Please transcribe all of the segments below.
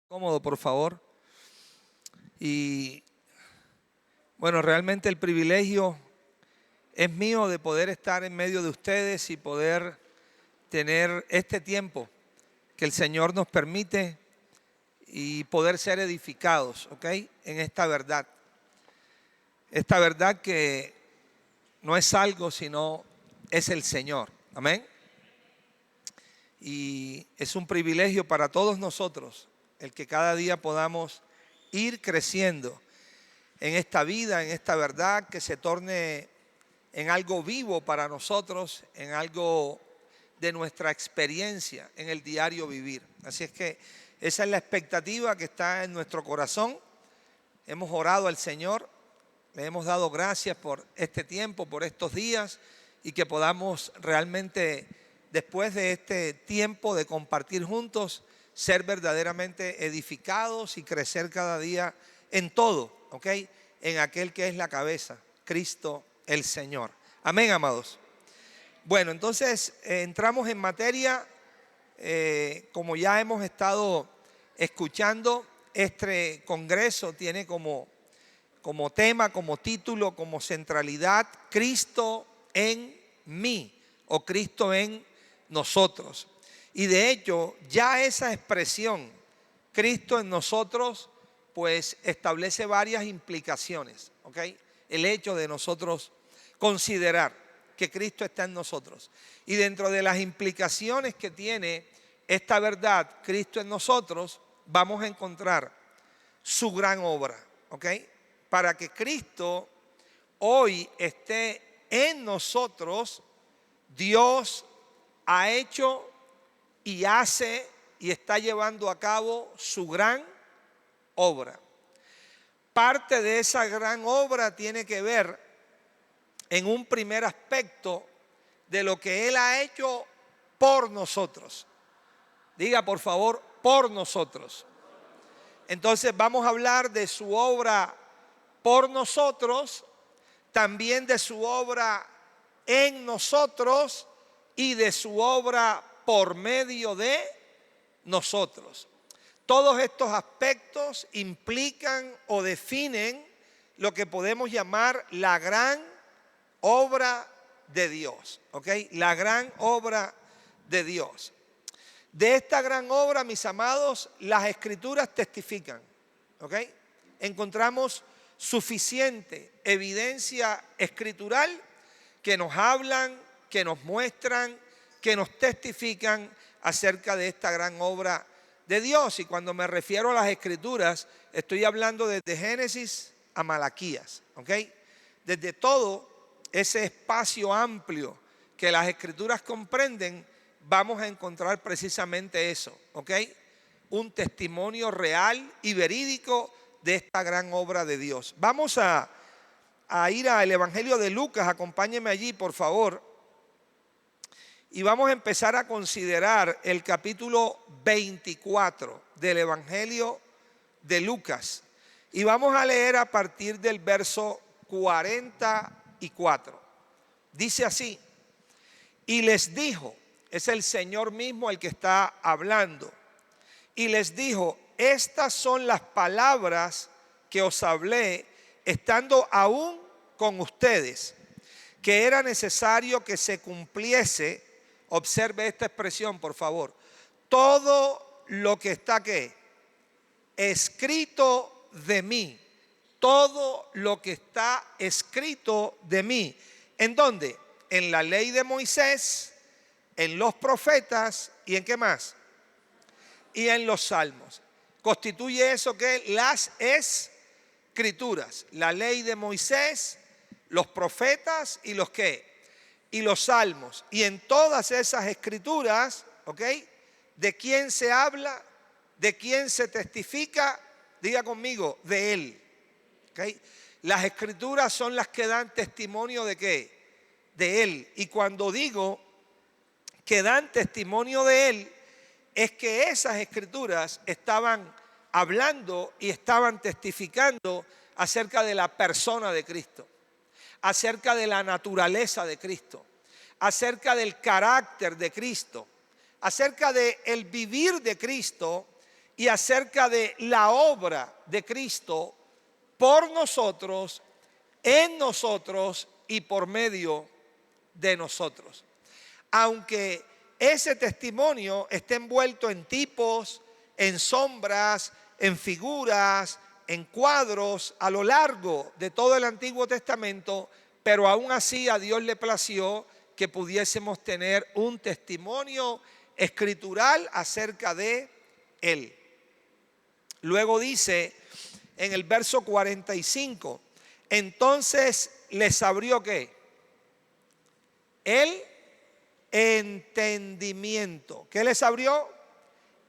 Cómodo, por favor. Y bueno, realmente el privilegio es mío de poder estar en medio de ustedes y poder tener este tiempo que el Señor nos permite y poder ser edificados, ¿ok? En esta verdad. Esta verdad que no es algo, sino es el Señor. Amén. Y es un privilegio para todos nosotros el que cada día podamos ir creciendo en esta vida, en esta verdad, que se torne en algo vivo para nosotros, en algo de nuestra experiencia en el diario vivir. Así es que esa es la expectativa que está en nuestro corazón. Hemos orado al Señor, le hemos dado gracias por este tiempo, por estos días, y que podamos realmente, después de este tiempo de compartir juntos, ser verdaderamente edificados y crecer cada día en todo, ¿ok? En aquel que es la cabeza, Cristo el Señor. Amén, amados. Bueno, entonces entramos en materia. Como ya hemos estado escuchando, este congreso tiene como tema, como título, como centralidad, Cristo en mí o Cristo en nosotros. Y de hecho, ya esa expresión, Cristo en nosotros, pues establece varias implicaciones, ¿ok? El hecho de nosotros considerar que Cristo está en nosotros. Y dentro de las implicaciones que tiene esta verdad, Cristo en nosotros, vamos a encontrar su gran obra, ¿ok? Para que Cristo hoy esté en nosotros, Dios ha hecho y hace y está llevando a cabo su gran obra. Parte de esa gran obra tiene que ver en un primer aspecto de lo que Él ha hecho por nosotros. Diga por favor, por nosotros. Entonces vamos a hablar de su obra por nosotros, también de su obra en nosotros y de su obra por medio de nosotros. Todos estos aspectos implican o definen lo que podemos llamar la gran obra de Dios, ¿ok? La gran obra de Dios. De esta gran obra, mis amados, las Escrituras testifican, ¿ok? Encontramos suficiente evidencia escritural que nos hablan, que nos muestran, que nos testifican acerca de esta gran obra de Dios. Y cuando me refiero a las Escrituras, estoy hablando desde Génesis a Malaquías, ¿ok? Desde todo ese espacio amplio que las Escrituras comprenden, vamos a encontrar precisamente eso, ¿ok? Un testimonio real y verídico de esta gran obra de Dios. Vamos a ir al Evangelio de Lucas, acompáñenme allí, por favor. Y vamos a empezar a considerar el capítulo 24 del Evangelio de Lucas. Y vamos a leer a partir del verso 44. Dice así: y les dijo, es el Señor mismo el que está hablando, y les dijo: estas son las palabras que os hablé estando aún con ustedes, que era necesario que se cumpliese. Observe esta expresión, por favor. Todo lo que está ¿qué? Escrito de mí. Todo lo que está escrito de mí. ¿En dónde? En la ley de Moisés, en los profetas y en ¿qué más? Y en los salmos. Constituye eso que las escrituras, la ley de Moisés, los profetas y los ¿qué? Y los salmos. Y en todas esas escrituras, ¿ok? ¿De quién se habla? ¿De quién se testifica? Diga conmigo, de Él. ¿Ok? Las escrituras son las que dan testimonio ¿de qué? De Él. Y cuando digo que dan testimonio de Él, es que esas escrituras estaban hablando y estaban testificando acerca de la persona de Cristo, acerca de la naturaleza de Cristo, acerca del carácter de Cristo, acerca del vivir de Cristo y acerca de la obra de Cristo por nosotros, en nosotros y por medio de nosotros. Aunque ese testimonio esté envuelto en tipos, en sombras, en figuras, en cuadros a lo largo de todo el Antiguo Testamento, pero aún así a Dios le plació que pudiésemos tener un testimonio escritural acerca de Él. Luego dice en el verso 45, entonces les abrió ¿qué? El entendimiento. ¿Qué les abrió?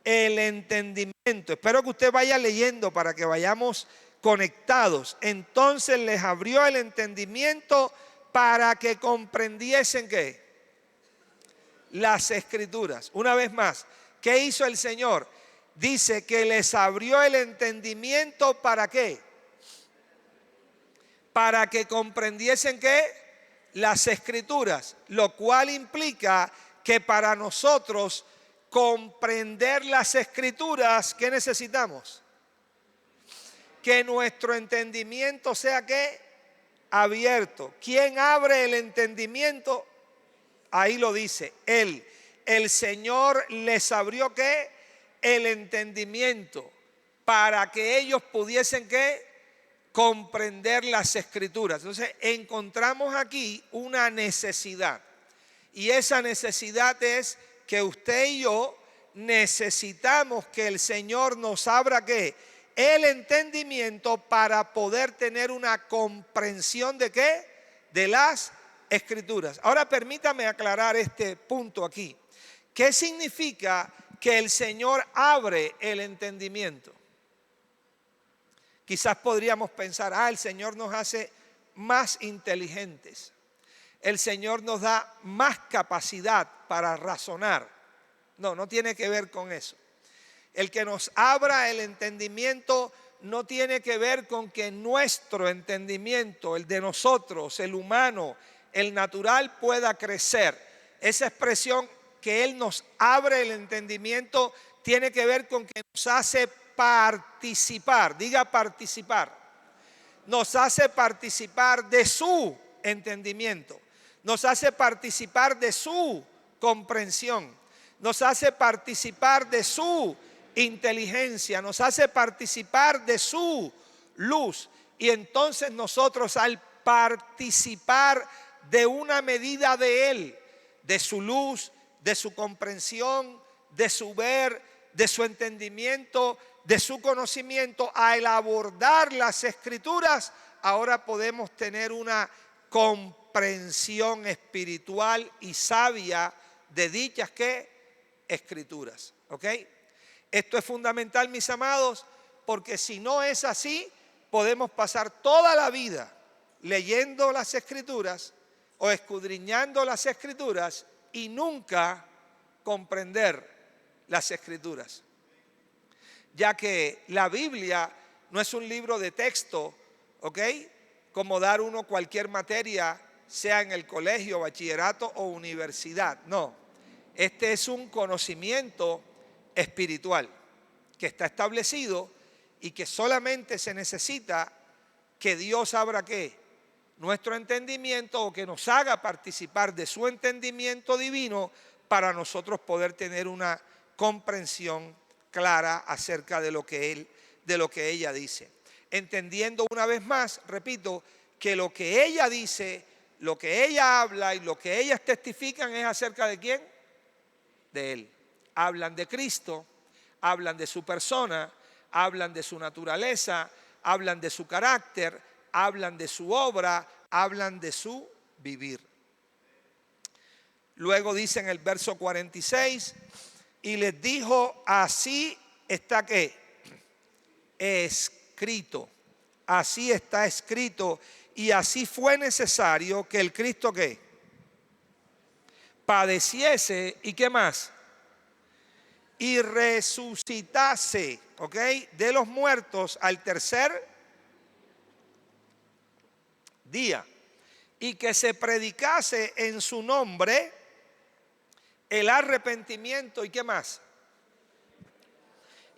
El entendimiento. Espero que usted vaya leyendo para que vayamos conectados. Entonces les abrió el entendimiento para que comprendiesen ¿qué? Las Escrituras. Una vez más, ¿qué hizo el Señor? Dice que les abrió el entendimiento ¿para qué? Para que comprendiesen ¿qué? Las Escrituras, lo cual implica que para nosotros comprender las Escrituras, ¿qué necesitamos? Que nuestro entendimiento sea ¿qué? Abierto. ¿Quién abre el entendimiento? Ahí lo dice, Él. El Señor les abrió ¿qué? El entendimiento para que ellos pudiesen ¿qué? Comprender las Escrituras. Entonces encontramos aquí una necesidad, y esa necesidad es que usted y yo necesitamos que el Señor nos abra ¿qué? El entendimiento para poder tener una comprensión de ¿qué? De las Escrituras. Ahora permítame aclarar este punto aquí. ¿Qué significa que el Señor abre el entendimiento? Quizás podríamos pensar, el Señor nos hace más inteligentes. El Señor nos da más capacidad para razonar. No, no tiene que ver con eso. El que nos abra el entendimiento no tiene que ver con que nuestro entendimiento, el de nosotros, el humano, el natural, pueda crecer. Esa expresión que Él nos abre el entendimiento tiene que ver con que nos hace participar, diga participar, nos hace participar de su entendimiento, nos hace participar de su comprensión, nos hace participar de su inteligencia, nos hace participar de su luz. Y entonces nosotros, al participar de una medida de Él, de su luz, de su comprensión, de su ver, de su entendimiento, de su conocimiento, al abordar las Escrituras, ahora podemos tener una comprensión espiritual y sabia de dichas ¿qué? Escrituras. ¿Ok? Esto es fundamental, mis amados, porque si no es así, podemos pasar toda la vida leyendo las Escrituras o escudriñando las Escrituras y nunca comprender las Escrituras. Ya que la Biblia no es un libro de texto, ¿ok? Como dar uno cualquier materia, sea en el colegio, bachillerato o universidad. No, este es un conocimiento espiritual que está establecido y que solamente se necesita que Dios abra ¿qué? Nuestro entendimiento, o que nos haga participar de su entendimiento divino para nosotros poder tener una comprensión clara acerca de lo que ella dice. Entendiendo una vez más, repito, que lo que ella dice, lo que ella habla y lo que ellas testifican es acerca de ¿quién? De Él. Hablan de Cristo, hablan de su persona, hablan de su naturaleza, hablan de su carácter, hablan de su obra, hablan de su vivir. Luego dice en el verso 46, y les dijo, así está ¿qué? Escrito. Así está escrito, y así fue necesario que el Cristo ¿qué? Padeciese, ¿y qué más? Y resucitase, ¿ok? De los muertos al tercer día, y que se predicase en su nombre el arrepentimiento, ¿y qué más?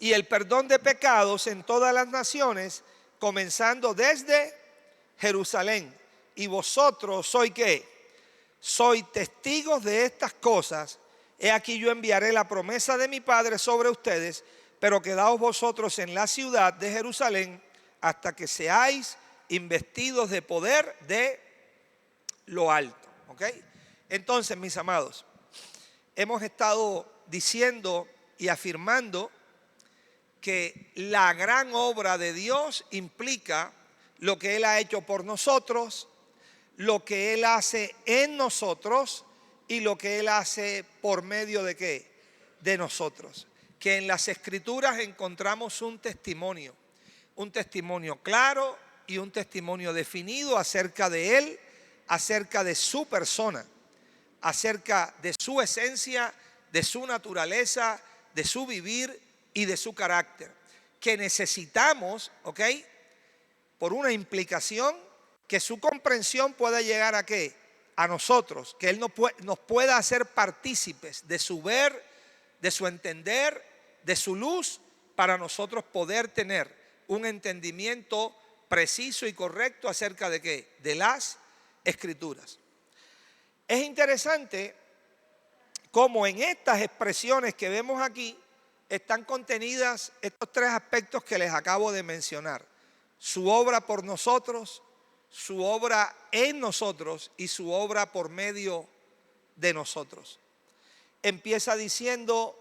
y el perdón de pecados en todas las naciones, comenzando desde Jerusalén. Y vosotros sois ¿qué? Soy testigos de estas cosas. He aquí yo enviaré la promesa de mi Padre sobre ustedes, pero quedaos vosotros en la ciudad de Jerusalén hasta que seáis investidos de poder de lo alto. ¿Ok? Entonces, mis amados, hemos estado diciendo y afirmando que la gran obra de Dios implica lo que Él ha hecho por nosotros, lo que Él hace en nosotros y lo que Él hace por medio de ¿qué? De nosotros. Que en las Escrituras encontramos un testimonio claro y un testimonio definido acerca de Él, acerca de su persona, acerca de su esencia, de su naturaleza, de su vivir y de su carácter, que necesitamos, ¿ok? Por una implicación, que su comprensión pueda llegar a ¿qué? A nosotros, que Él nos pueda hacer partícipes de su ver, de su entender, de su luz, para nosotros poder tener un entendimiento preciso y correcto acerca de ¿qué? De las Escrituras. Es interesante cómo en estas expresiones que vemos aquí están contenidas estos tres aspectos que les acabo de mencionar: su obra por nosotros, su obra en nosotros y su obra por medio de nosotros. Empieza diciendo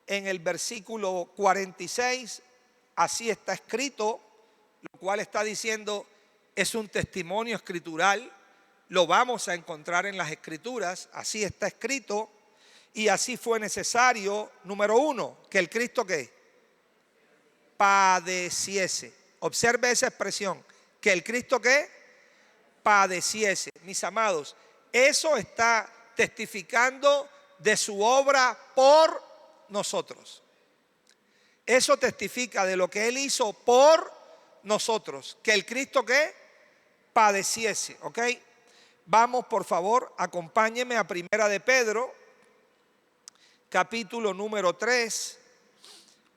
en el versículo 46, así está escrito, lo cual está diciendo es un testimonio escritural, lo vamos a encontrar en las Escrituras, así está escrito. Y así fue necesario, número uno, que el Cristo ¿qué? Padeciese. Observe esa expresión, que el Cristo ¿qué? Padeciese. Mis amados, eso está testificando de su obra por nosotros. Eso testifica de lo que Él hizo por nosotros, que el Cristo ¿qué? Padeciese. ¿Ok? Vamos, por favor, acompáñenme a Primera de Pedro, capítulo número 3,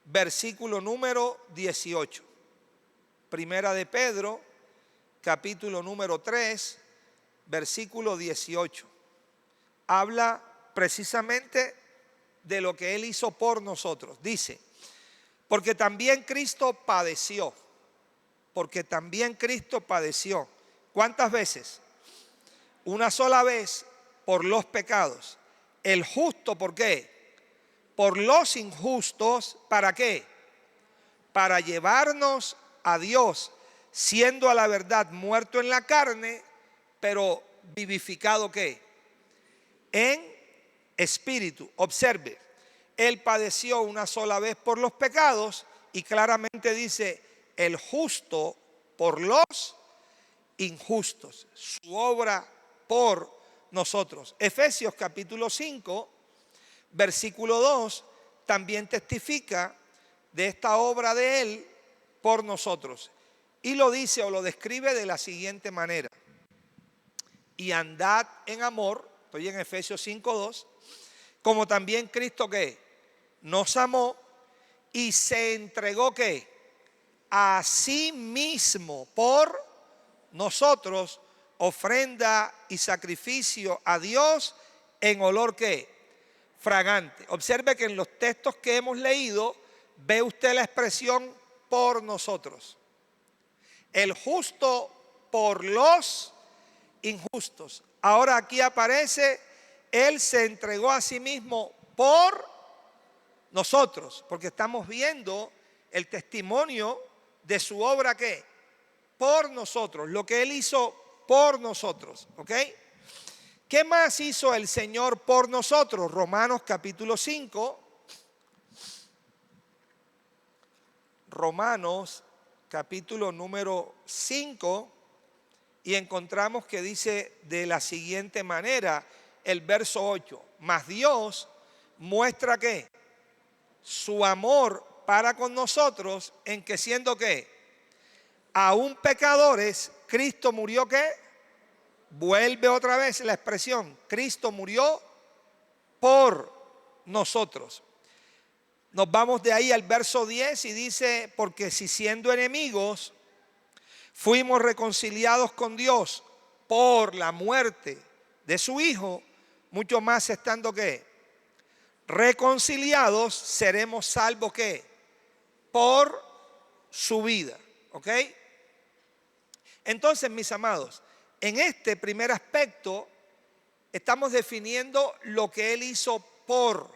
versículo número 18. Primera de Pedro, capítulo número 3, versículo 18. Habla precisamente de lo que Él hizo por nosotros. Dice, porque también Cristo padeció. Porque también Cristo padeció. ¿Cuántas veces? Una sola vez por los pecados. El justo, ¿por qué? Por los injustos, ¿para qué? Para llevarnos a Dios, siendo a la verdad muerto en la carne, pero vivificado ¿qué? En espíritu. Observe, Él padeció una sola vez por los pecados y claramente dice, el justo por los injustos. Su obra por nosotros. Efesios capítulo 5, versículo 2, también testifica de esta obra de Él por nosotros. Y lo dice o lo describe de la siguiente manera. Y andad en amor, estoy en Efesios 5, 2, como también Cristo ¿qué? Nos amó y se entregó ¿qué? A sí mismo por nosotros, ofrenda y sacrificio a Dios en olor ¿qué? Fragante. Observe que en los textos que hemos leído ve usted la expresión por nosotros. El justo por los injustos. Ahora aquí aparece, Él se entregó a sí mismo por nosotros, porque estamos viendo el testimonio de su obra ¿qué? Por nosotros, lo que Él hizo por nosotros, ¿ok? ¿Qué más hizo el Señor por nosotros? Romanos capítulo 5. Romanos capítulo número 5. Y encontramos que dice de la siguiente manera, el verso 8. Mas Dios muestra ¿qué? Su amor para con nosotros en que siendo ¿qué? Aún pecadores, Cristo murió ¿qué? Vuelve otra vez la expresión, Cristo murió por nosotros. Nos vamos de ahí al verso 10 y dice, porque si siendo enemigos fuimos reconciliados con Dios por la muerte de su Hijo, mucho más estando ¿qué? Reconciliados, seremos salvos ¿qué? Por su vida. ¿Ok? Entonces, mis amados, en este primer aspecto estamos definiendo lo que Él hizo por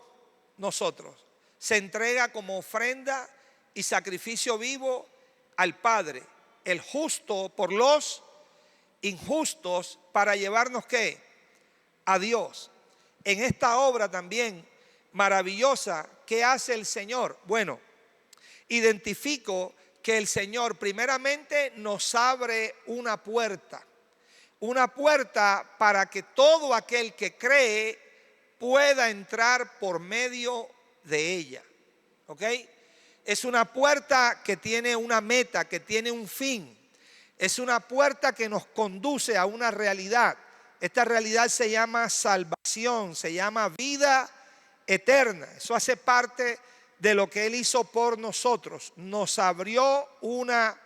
nosotros. Se entrega como ofrenda y sacrificio vivo al Padre, el justo por los injustos, para llevarnos ¿qué? A Dios. En esta obra también maravillosa, ¿qué hace el Señor? Bueno, identifico que el Señor primeramente nos abre una puerta para que todo aquel que cree pueda entrar por medio de ella. ¿Ok? Es una puerta que tiene una meta, que tiene un fin. Es una puerta que nos conduce a una realidad. Esta realidad se llama salvación, se llama vida eterna. Eso hace parte de lo que Él hizo por nosotros. Nos abrió una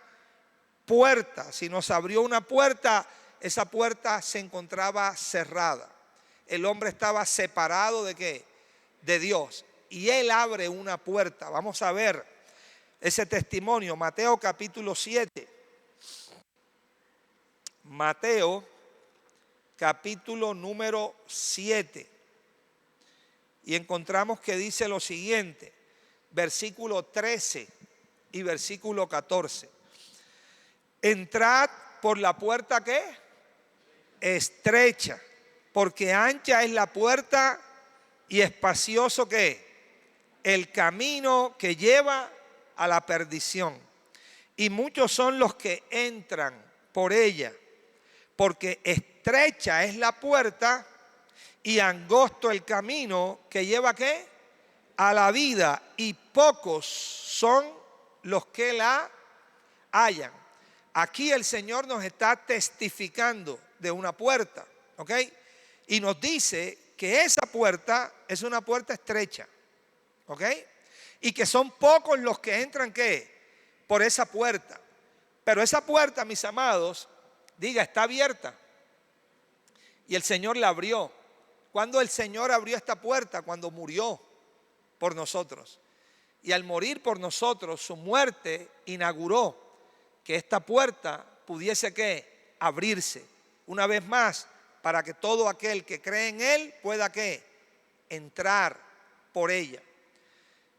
puerta. Si nos abrió una puerta, esa puerta se encontraba cerrada. El hombre estaba separado ¿de qué? De Dios. Y Él abre una puerta. Vamos a ver ese testimonio. Mateo capítulo 7. Mateo capítulo número 7. Y encontramos que dice lo siguiente. Versículo 13 y versículo 14. Entrad por la puerta ¿qué? Estrecha, porque ancha es la puerta y espacioso ¿qué? El camino que lleva a la perdición. Y muchos son los que entran por ella, porque estrecha es la puerta y angosto el camino que lleva ¿qué? A la vida, y pocos son los que la hallan. Aquí el Señor nos está testificando de una puerta, ¿ok? Y nos dice que esa puerta es una puerta estrecha, ¿ok? Y que son pocos los que entran ¿qué? Por esa puerta. Pero esa puerta, mis amados, diga, está abierta. Y el Señor la abrió. ¿Cuándo el Señor abrió esta puerta? Cuando murió por nosotros. Y al morir por nosotros, su muerte inauguró que esta puerta pudiese ¿qué? Abrirse una vez más, para que todo aquel que cree en Él pueda ¿qué? Entrar por ella.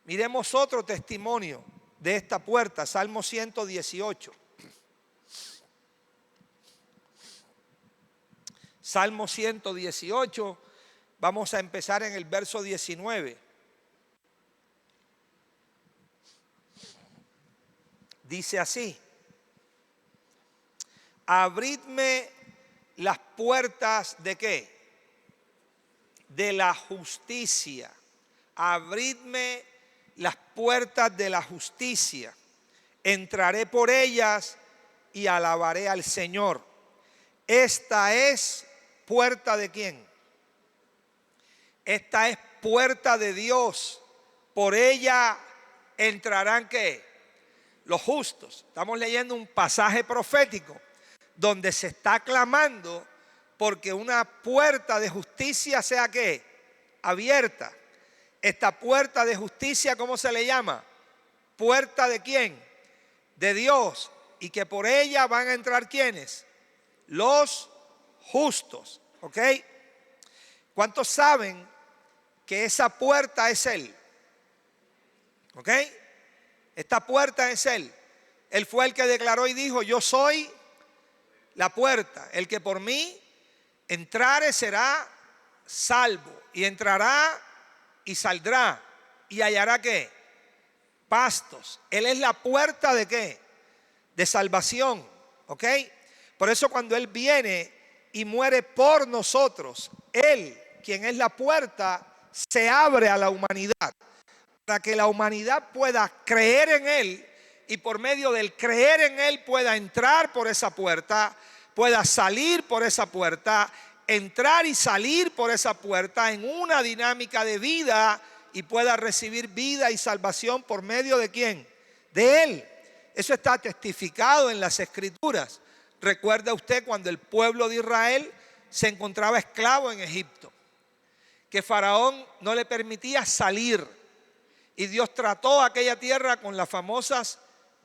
Miremos otro testimonio de esta puerta, Salmo 118. Salmo 118, vamos a empezar en el verso 19. Dice así: abridme las puertas ¿de qué? De la justicia. Abridme las puertas de la justicia. Entraré por ellas y alabaré al Señor. Esta es puerta ¿de quién? Esta es puerta de Dios. Por ella entrarán ¿qué? Los justos. Estamos leyendo un pasaje profético donde se está clamando porque una puerta de justicia sea ¿qué? Abierta. Esta puerta de justicia, ¿cómo se le llama? ¿Puerta de quién? De Dios. Y que por ella van a entrar ¿quiénes? Los justos. ¿Ok? ¿Cuántos saben que esa puerta es Él? ¿Ok? Esta puerta es Él. Él fue el que declaró y dijo: yo soy la puerta. El que por mí entrare será salvo. Y entrará y saldrá y hallará ¿qué? Pastos. Él es la puerta ¿de qué? De salvación. ¿Ok? Por eso cuando Él viene y muere por nosotros, Él, quien es la puerta, se abre a la humanidad para que la humanidad pueda creer en Él, y por medio del creer en Él pueda entrar por esa puerta, pueda salir por esa puerta, entrar y salir por esa puerta en una dinámica de vida y pueda recibir vida y salvación por medio de ¿quién? De Él. Eso está testificado en las Escrituras. Recuerda usted cuando el pueblo de Israel se encontraba esclavo en Egipto, que Faraón no le permitía salir, y Dios trató aquella tierra con las famosas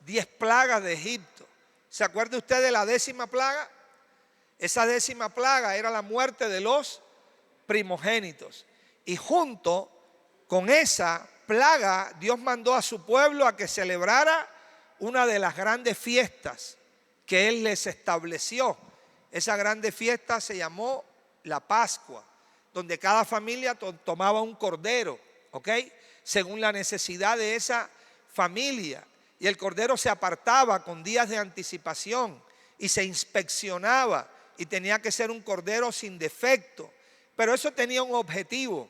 10 plagas de Egipto. ¿Se acuerda usted de la 10ª plaga? Esa 10ª plaga era la muerte de los primogénitos. Y junto con esa plaga, Dios mandó a su pueblo a que celebrara una de las grandes fiestas que Él les estableció. Esa grande fiesta se llamó la Pascua, donde cada familia tomaba un cordero, ¿ok? Según la necesidad de esa familia. Y el cordero se apartaba con días de anticipación y se inspeccionaba, y tenía que ser un cordero sin defecto. Pero eso tenía un objetivo.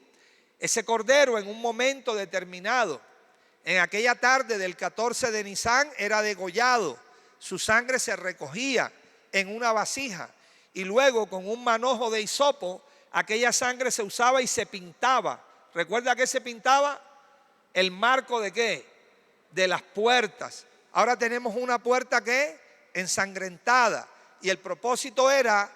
Ese cordero, en un momento determinado, en aquella tarde del 14 de Nisán, era degollado. Su sangre se recogía en una vasija, y luego con un manojo de hisopo aquella sangre se usaba y se pintaba. ¿Recuerda qué se pintaba? El marco de ¿qué? De las puertas. Ahora tenemos una puerta que ensangrentada, y el propósito era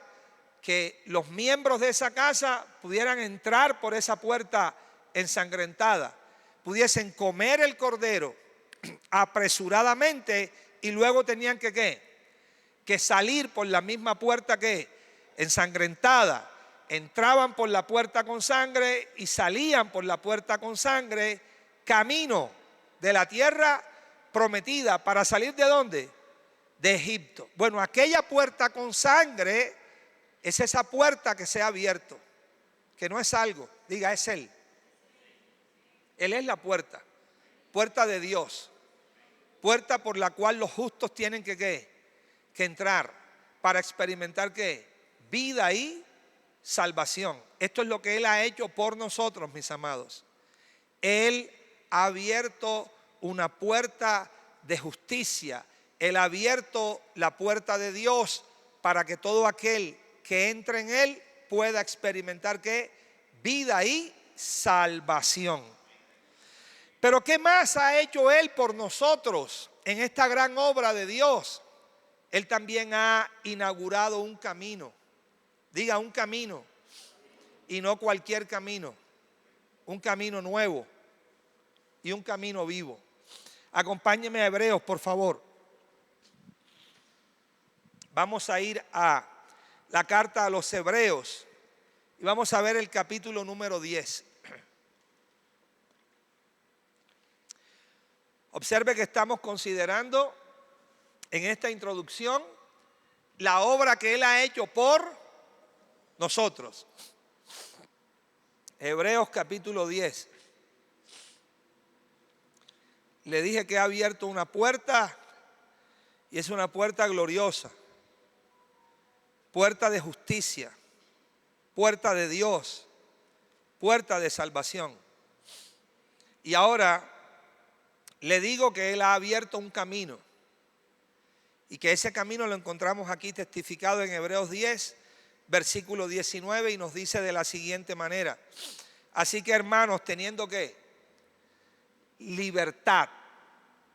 que los miembros de esa casa pudieran entrar por esa puerta ensangrentada, pudiesen comer el cordero apresuradamente, y luego tenían que ¿qué? Que salir por la misma puerta que ensangrentada. Entraban por la puerta con sangre y salían por la puerta con sangre, camino de la tierra prometida. ¿Para salir de dónde? De Egipto. Bueno, aquella puerta con sangre es esa puerta que se ha abierto, que no es algo, diga, es Él. Él es la puerta, puerta de Dios, puerta por la cual los justos tienen que ¿qué? Que entrar para experimentar ¿qué? Vida y salvación. Esto es lo que Él ha hecho por nosotros, mis amados. Él ha abierto una puerta de justicia. Él ha abierto la puerta de Dios para que todo aquel que entre en Él pueda experimentar ¿qué? Vida y salvación. Pero ¿qué más ha hecho Él por nosotros en esta gran obra de Dios? Él también ha inaugurado un camino. Diga, un camino, y no cualquier camino. Un camino nuevo y un camino vivo. Acompáñeme a Hebreos, por favor. Vamos a ir a la carta a los Hebreos y vamos a ver el capítulo número 10. Observe que estamos considerando en esta introducción la obra que Él ha hecho por nosotros. Hebreos capítulo 10. Le dije que ha abierto una puerta, y es una puerta gloriosa, puerta de justicia, puerta de Dios, puerta de salvación. Y ahora le digo que Él ha abierto un camino, y que ese camino lo encontramos aquí testificado en Hebreos 10, versículo 19, y nos dice de la siguiente manera: así que, hermanos, teniendo ¿qué? Libertad.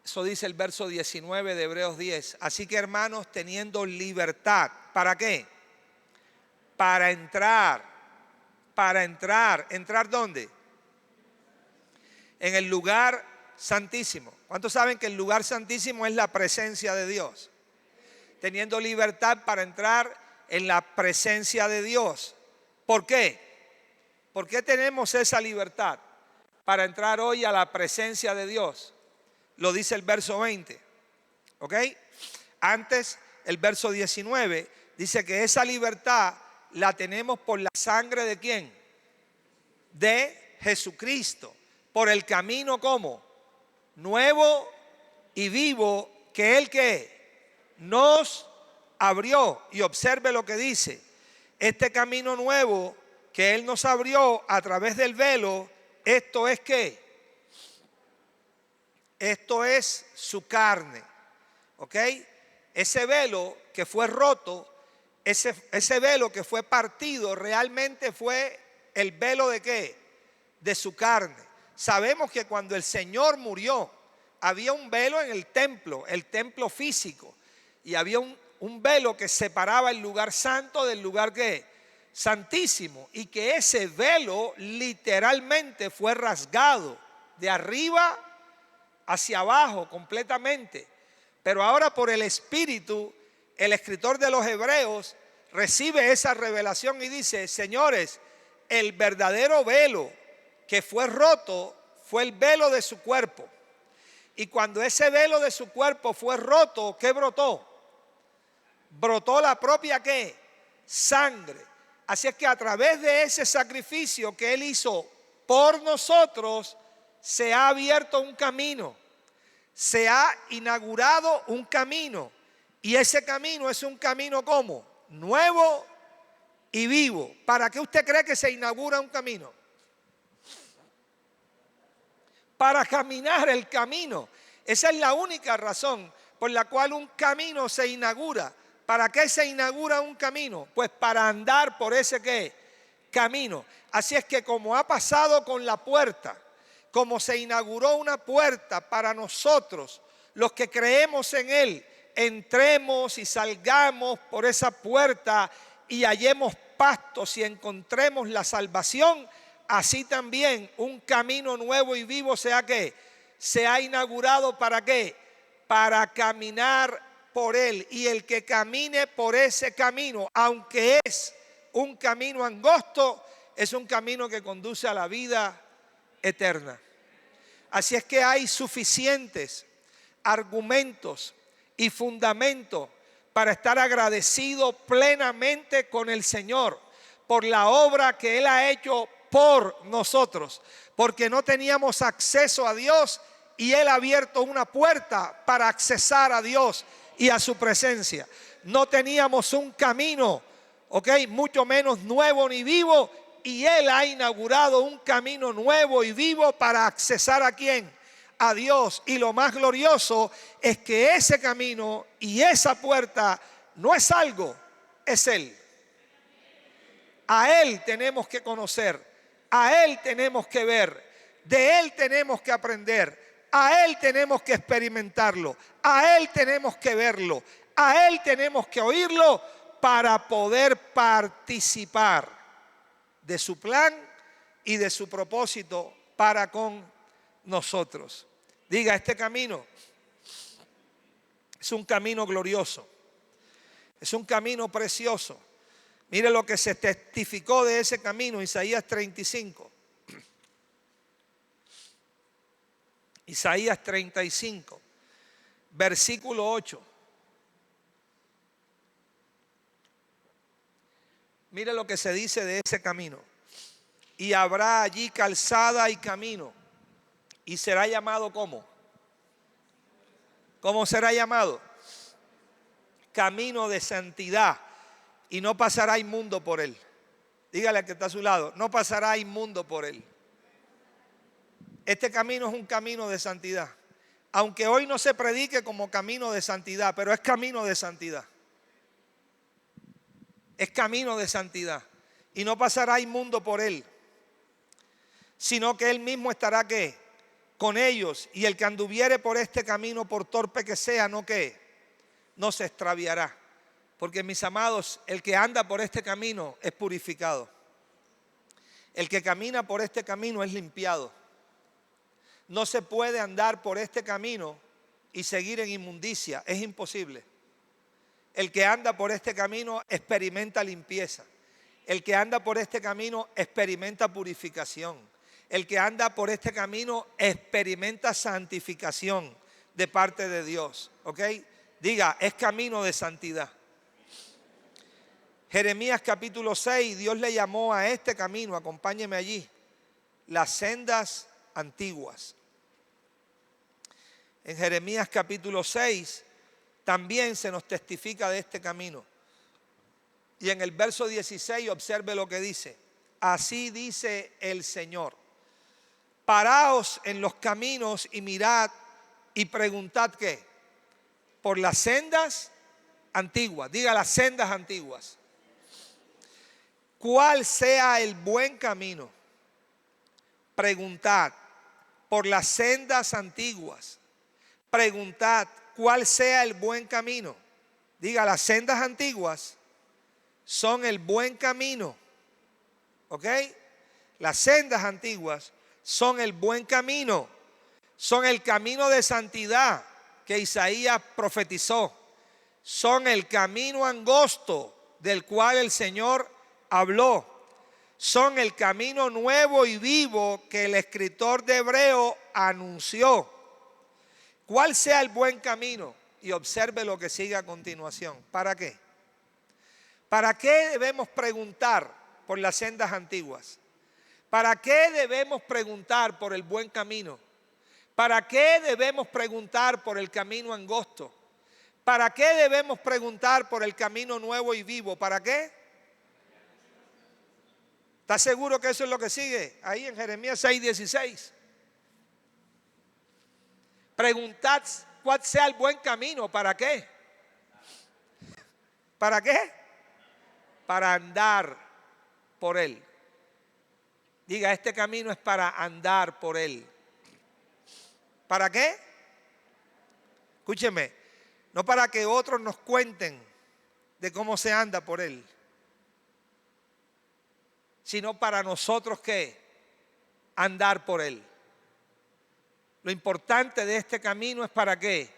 Eso dice el verso 19 de Hebreos 10. Así que, hermanos, teniendo libertad. ¿Para qué? Para entrar. ¿Entrar dónde? En el lugar santísimo. ¿Cuántos saben que el lugar santísimo es la presencia de Dios? Teniendo libertad para entrar en la presencia de Dios. ¿Por qué? ¿Por qué tenemos esa libertad para entrar hoy a la presencia de Dios? Lo dice el verso 20, ¿ok? Antes, el verso 19 dice que esa libertad la tenemos por la sangre ¿de quién? De Jesucristo. Por el camino, ¿cómo? Nuevo y vivo que Él ¿qué? Nos abrió. Y observe lo que dice: este camino nuevo que Él nos abrió a través del velo, esto es ¿qué? Esto es su carne, ¿ok? Ese velo que fue roto, ese velo que fue partido, realmente fue el velo ¿de qué? De su carne. Sabemos que cuando el Señor murió, había un velo en el templo físico, y había un velo que separaba el lugar santo del lugar que santísimo, y que ese velo literalmente fue rasgado de arriba hacia abajo completamente. Pero ahora por el Espíritu, el escritor de los Hebreos recibe esa revelación y dice: señores, el verdadero velo que fue roto fue el velo de su cuerpo. Y cuando ese velo de su cuerpo fue roto, ¿qué brotó? Brotó la propia ¿qué? Sangre. Así es que a través de ese sacrificio que Él hizo por nosotros, se ha abierto un camino, se ha inaugurado un camino. Y ese camino es un camino ¿cómo? Nuevo y vivo. ¿Para qué usted cree que se inaugura un camino? Para caminar el camino. Esa es la única razón por la cual un camino se inaugura. ¿Para qué se inaugura un camino? Pues para andar por ese ¿qué? Camino. Así es que como ha pasado con la puerta, como se inauguró una puerta para nosotros, los que creemos en Él, entremos y salgamos por esa puerta y hallemos pastos y encontremos la salvación, así también un camino nuevo y vivo sea que se ha inaugurado. ¿Para qué? Para caminar por Él. Y el que camine por ese camino, aunque es un camino angosto, es un camino que conduce a la vida eterna. Así es que hay suficientes argumentos y fundamentos para estar agradecido plenamente con el Señor por la obra que Él ha hecho por nosotros, porque no teníamos acceso a Dios y Él ha abierto una puerta para accesar a Dios y a su presencia. No teníamos un camino, mucho menos nuevo ni vivo, y Él ha inaugurado un camino nuevo y vivo para accesar ¿a quién? A Dios. Y lo más glorioso es que ese camino y esa puerta no es algo, es Él. A Él tenemos que conocer, a Él tenemos que ver, de Él tenemos que aprender, a Él tenemos que experimentarlo, a Él tenemos que verlo, a Él tenemos que oírlo para poder participar de su plan y de su propósito para con nosotros. Diga, este camino es un camino glorioso, es un camino precioso. Mire lo que se testificó de ese camino, Isaías 35. Isaías 35, versículo 8. Mire lo que se dice de ese camino. Y habrá allí calzada y camino. Y será llamado ¿cómo? ¿Cómo será llamado? Camino de santidad. Y no pasará inmundo por él. Dígale al que está a su lado, no pasará inmundo por él. Este camino es un camino de santidad. Aunque hoy no se predique como camino de santidad, pero es camino de santidad. Es camino de santidad. Y no pasará inmundo por él, sino que él mismo estará ¿qué? Con ellos. Y el que anduviere por este camino, por torpe que sea, ¿no qué? No se extraviará. Porque mis amados, el que anda por este camino es purificado. El que camina por este camino es limpiado. No se puede andar por este camino y seguir en inmundicia, es imposible. El que anda por este camino experimenta limpieza. El que anda por este camino experimenta purificación. El que anda por este camino experimenta santificación de parte de Dios. ¿Ok? Diga, es camino de santidad. Jeremías capítulo 6, Dios le llamó a este camino, acompáñeme allí, las sendas antiguas. En Jeremías capítulo 6 también se nos testifica de este camino. Y en el verso 16 observe lo que dice. Así dice el Señor: paraos en los caminos y mirad y preguntad ¿qué? Por las sendas antiguas. Diga, las sendas antiguas. ¿Cuál sea el buen camino? Preguntad por las sendas antiguas. Preguntad cuál sea el buen camino. Diga, las sendas antiguas son el buen camino. ¿Ok? Las sendas antiguas son el buen camino. Son el camino de santidad que Isaías profetizó. Son el camino angosto del cual el Señor habló. Son el camino nuevo y vivo que el escritor de Hebreo anunció. ¿Cuál sea el buen camino? Y observe lo que sigue a continuación. ¿Para qué? ¿Para qué debemos preguntar por las sendas antiguas? ¿Para qué debemos preguntar por el buen camino? ¿Para qué debemos preguntar por el camino angosto? ¿Para qué debemos preguntar por el camino nuevo y vivo? ¿Para qué? ¿Estás seguro que eso es lo que sigue? Ahí en Jeremías 6:16. Preguntad cuál sea el buen camino. ¿Para qué? ¿Para qué? Para andar por él. Diga, este camino es para andar por él. ¿Para qué? Escúcheme, no para que otros nos cuenten de cómo se anda por él, sino para nosotros que andar por él. Lo importante de este camino es para qué,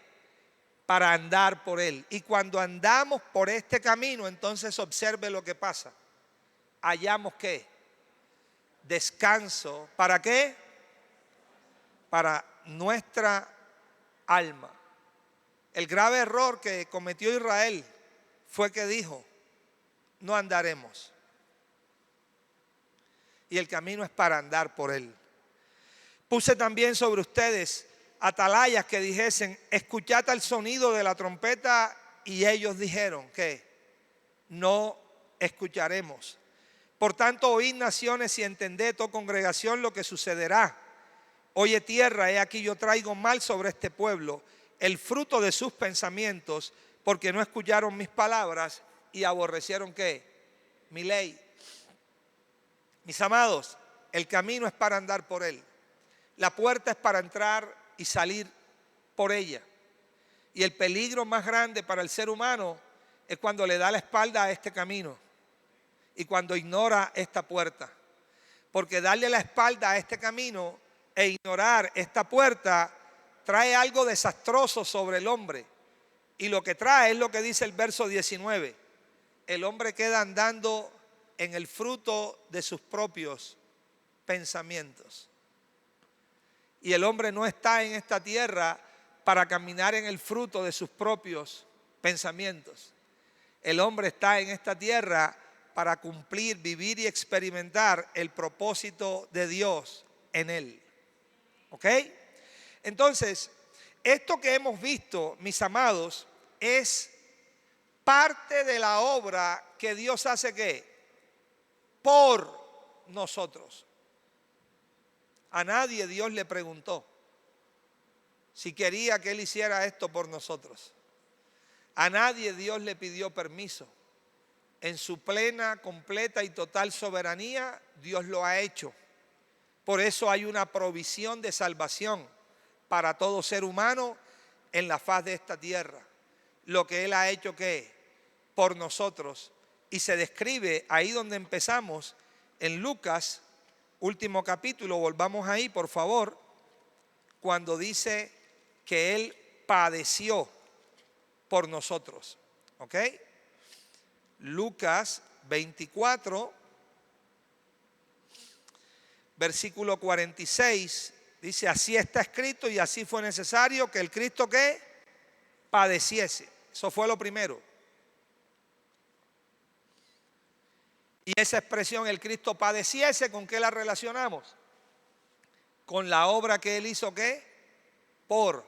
para andar por él. Y cuando andamos por este camino, entonces observe lo que pasa. Hallamos qué, descanso. ¿Para qué? Para nuestra alma. El grave error que cometió Israel fue que dijo, no andaremos. Y el camino es para andar por él. Puse también sobre ustedes atalayas que dijesen, escuchad el sonido de la trompeta, y ellos dijeron que no escucharemos. Por tanto, oíd naciones y entended, oh congregación, lo que sucederá. Oye tierra, he aquí yo traigo mal sobre este pueblo, el fruto de sus pensamientos, porque no escucharon mis palabras y aborrecieron ¿qué? Mi ley. Mis amados, el camino es para andar por él. La puerta es para entrar y salir por ella. Y el peligro más grande para el ser humano es cuando le da la espalda a este camino y cuando ignora esta puerta. Porque darle la espalda a este camino e ignorar esta puerta trae algo desastroso sobre el hombre. Y lo que trae es lo que dice el verso 19. El hombre queda andando en el fruto de sus propios pensamientos. Y el hombre no está en esta tierra para caminar en el fruto de sus propios pensamientos. El hombre está en esta tierra para cumplir, vivir y experimentar el propósito de Dios en él. ¿Ok? Entonces, esto que hemos visto, mis amados, es parte de la obra que Dios hace ¿qué? Por nosotros. A nadie Dios le preguntó si quería que Él hiciera esto por nosotros. A nadie Dios le pidió permiso. En su plena, completa y total soberanía, Dios lo ha hecho. Por eso hay una provisión de salvación para todo ser humano en la faz de esta tierra. Lo que Él ha hecho ¿qué? Por nosotros. Y se describe ahí donde empezamos, en Lucas, último capítulo, volvamos ahí por favor, cuando dice que Él padeció por nosotros. ¿Ok? Lucas 24, versículo 46, dice, así está escrito y así fue necesario que el Cristo ¿qué? Padeciese. Eso fue lo primero. Y esa expresión, el Cristo padeciese, ¿con qué la relacionamos? Con la obra que Él hizo ¿qué? Por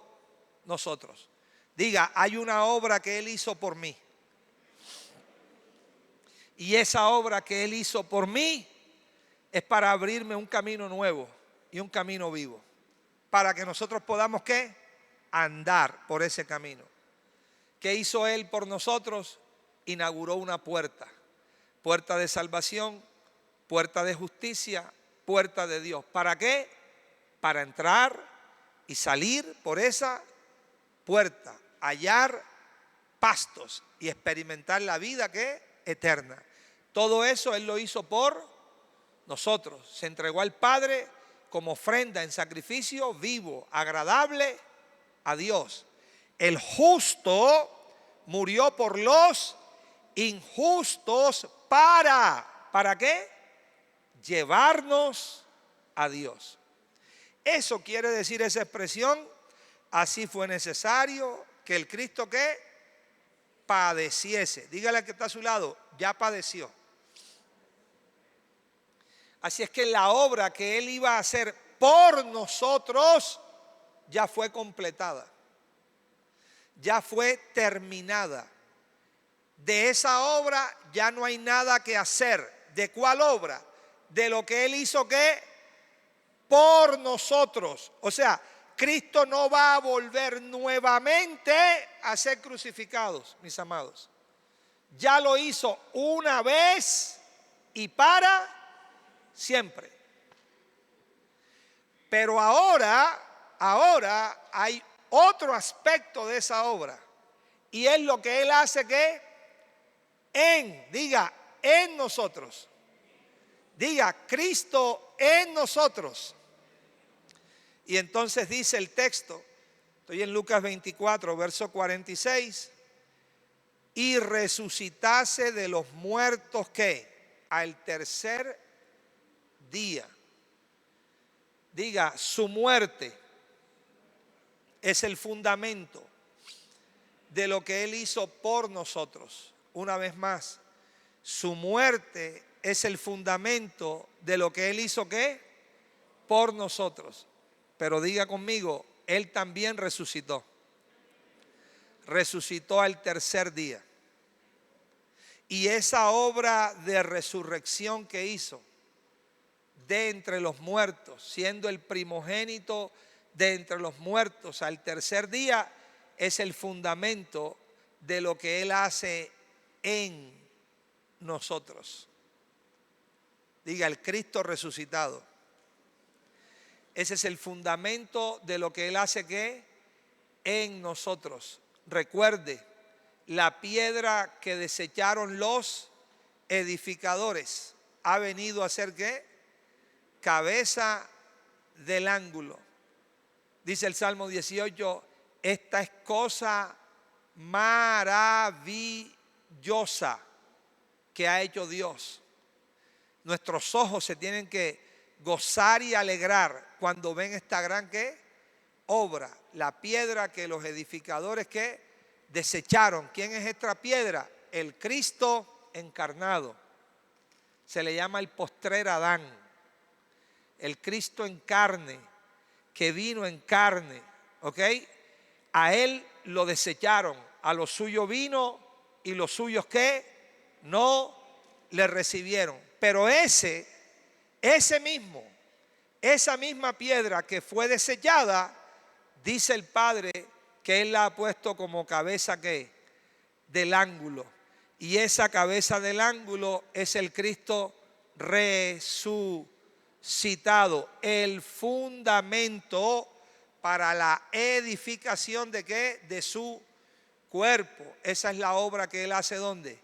nosotros. Diga, hay una obra que Él hizo por mí. Y esa obra que Él hizo por mí es para abrirme un camino nuevo y un camino vivo. Para que nosotros podamos ¿qué? Andar por ese camino. ¿Qué hizo Él por nosotros? Inauguró una puerta. Puerta de salvación, puerta de justicia, puerta de Dios. ¿Para qué? para entrar y salir por esa puerta, hallar pastos y experimentar la vida que es eterna. Todo eso Él lo hizo por nosotros. Se entregó al Padre como ofrenda en sacrificio vivo, agradable a Dios. El justo murió por los injustos ¿para qué? Llevarnos a Dios. Eso quiere decir esa expresión: así fue necesario que el Cristo que padeciese. Dígale al que está a su lado, ya padeció. Así es que la obra que Él iba a hacer por nosotros ya fue completada, ya fue terminada. De esa obra ya no hay nada que hacer. ¿De cuál obra? De lo que Él hizo que por nosotros. O sea, Cristo no va a volver nuevamente a ser crucificados, mis amados. Ya lo hizo una vez y para siempre. Pero ahora hay otro aspecto de esa obra. Y es lo que Él hace que diga, en nosotros. Diga, Cristo en nosotros. Y entonces dice el texto, estoy en Lucas 24, verso 46, y resucitase de los muertos, ¿qué? Al tercer día. Diga, su muerte es el fundamento de lo que Él hizo por nosotros. Una vez más, su muerte es el fundamento de lo que Él hizo ¿qué? Por nosotros. Pero diga conmigo, Él también resucitó. Resucitó al tercer día. Y esa obra de resurrección que hizo de entre los muertos, siendo el primogénito de entre los muertos al tercer día, es el fundamento de lo que Él hace en nosotros. Diga, el Cristo resucitado. Ese es el fundamento de lo que Él hace que en nosotros. Recuerde, la piedra que desecharon los edificadores ha venido a ser ¿qué? Cabeza del ángulo. Dice el Salmo 18, esta es cosa maravillosa que ha hecho Dios. Nuestros ojos se tienen que gozar y alegrar cuando ven esta gran ¿qué? Obra, la piedra que los edificadores ¿qué? Desecharon. ¿Quién es esta piedra? El Cristo encarnado. Se le llama el postrer Adán. El Cristo en carne, que vino en carne, ¿ok? A Él lo desecharon, a los suyos vino y los suyos ¿qué? No le recibieron. Pero esa misma piedra que fue desechada, dice el Padre que Él la ha puesto como cabeza ¿qué? Del ángulo. Y esa cabeza del ángulo es el Cristo resucitado, el fundamento para la edificación de ¿qué? De su cuerpo. Esa es la obra que Él hace ¿dónde?